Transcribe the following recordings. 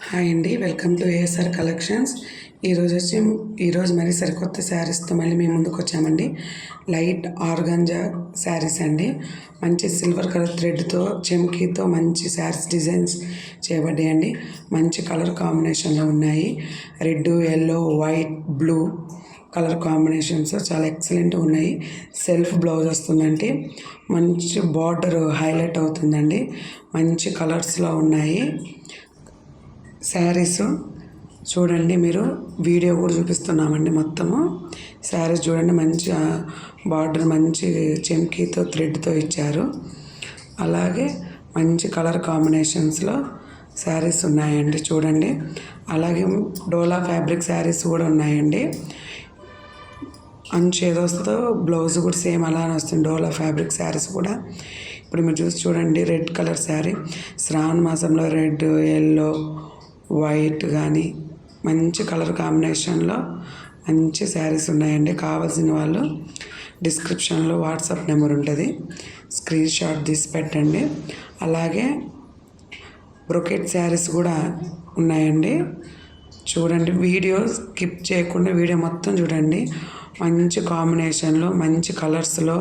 Hi అండి, welcome to ASR collections. ఈరోజు మరి సరికొత్త శారీస్తో మళ్ళీ మేము ముందుకు వచ్చామండి. లైట్ ఆర్గంజా శారీస్ అండి. మంచి సిల్వర్ కలర్ థ్రెడ్తో చెమ్కీతో మంచి శారీస్ డిజైన్స్ చేయబడ్డాయండి. మంచి కలర్ కాంబినేషన్లో ఉన్నాయి. Red, yellow, white, blue colour combinations చాలా ఎక్సలెంట్గా ఉన్నాయి. సెల్ఫ్ బ్లౌజ్ వస్తుందండి. మంచి బార్డర్ హైలైట్ అవుతుందండి. మంచి కలర్స్లో ఉన్నాయి శారీస్. చూడండి, మీరు వీడియో కూడా చూపిస్తున్నామండి. మొత్తము శారీస్ చూడండి, మంచి బార్డర్ మంచి చెమ్కీతో థ్రెడ్తో ఇచ్చారు. అలాగే మంచి కలర్ కాంబినేషన్స్లో శారీస్ ఉన్నాయండి. చూడండి, అలాగే డోలా ఫ్యాబ్రిక్ శారీస్ కూడా ఉన్నాయండి. అంచు ఏదో వస్తుందో బ్లౌజ్ కూడా సేమ్ అలానే వస్తుంది. డోలా ఫ్యాబ్రిక్ శారీస్ కూడా ఇప్పుడు మీరు చూడండి. రెడ్ కలర్ శారీ, శ్రావణ మాసంలో రెడ్, ఎల్లో, వైట్ కానీ మంచి కలర్ కాంబినేషన్లో మంచి శారీస్ ఉన్నాయండి. కావాల్సిన వాళ్ళు డిస్క్రిప్షన్లో వాట్సాప్ నెంబర్ ఉంటుంది, స్క్రీన్ షాట్ తీసి పెట్టండి. అలాగే బ్రొకెట్ శారీస్ కూడా ఉన్నాయండి. చూడండి, వీడియో స్కిప్ చేయకుండా వీడియో మొత్తం చూడండి. మంచి కాంబినేషన్లో మంచి కలర్స్లో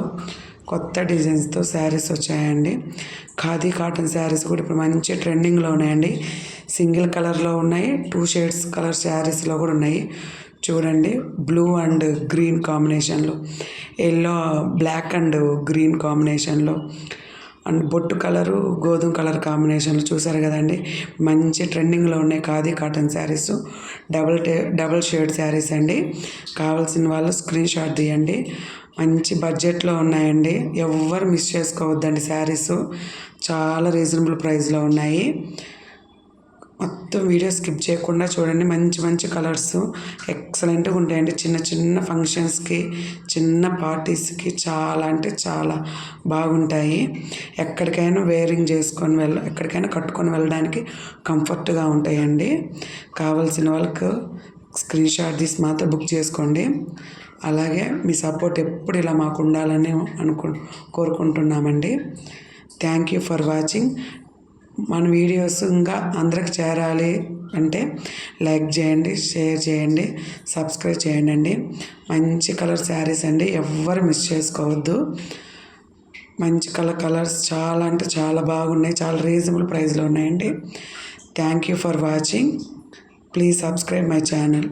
కొత్త డిజైన్స్తో శారీస్ వచ్చాయండి. ఖాదీ కాటన్ శారీస్ కూడా ఇప్పుడు మంచి ట్రెండింగ్లో ఉన్నాయండి. సింగిల్ కలర్లో ఉన్నాయి, 2 షేడ్స్ కలర్ శారీస్లో కూడా ఉన్నాయి. చూడండి, బ్లూ అండ్ గ్రీన్ కాంబినేషన్లో, ఎల్లో, బ్లాక్ అండ్ గ్రీన్ కాంబినేషన్లో, అండ్ బొట్టు కలరు గోధుమ కలర్ కాంబినేషన్లో చూసారు కదండి. మంచి ట్రెండింగ్లో ఉన్నాయి khadi cotton saris. Double shade saris అండి. కావాల్సిన వాళ్ళు స్క్రీన్ షాట్ తీయండి. మంచి బడ్జెట్లో ఉన్నాయండి. ఎవ్వరు మిస్ చేసుకోవద్దండి. శారీస్ చాలా రీజనబుల్ ప్రైస్లో ఉన్నాయి. మొత్తం వీడియో స్కిప్ చేయకుండా చూడండి. మంచి మంచి కలర్స్ ఎక్సలెంట్గా ఉంటాయండి. చిన్న చిన్న ఫంక్షన్స్కి, చిన్న పార్టీస్కి చాలా అంటే చాలా బాగుంటాయి. ఎక్కడికైనా వేరింగ్ చేసుకొని ఎక్కడికైనా కట్టుకొని వెళ్ళడానికి కంఫర్ట్గా ఉంటాయండి. కావాల్సిన వాళ్ళకు స్క్రీన్ షాట్ తీసి మాత్రం బుక్ చేసుకోండి. అలాగే మీ సపోర్ట్ ఎప్పుడు ఇలా మాకు ఉండాలని కోరుకుంటున్నామండి. Thank you for watching. మన వీడియోస్ ఇంకా అందరికి చేరాలి అంటే లైక్ చేయండి, షేర్ చేయండి, సబ్స్క్రైబ్ చేయండి అండి. మంచి కలర్ శారీస్ అండి, ఎవ్వరు మిస్ చేసుకోవద్దు. మంచి కలర్స్ చాలా అంటే చాలా బాగున్నాయి. చాలా రీజనబుల్ ప్రైస్లో ఉన్నాయండి. Thank you for watching. Please subscribe my channel.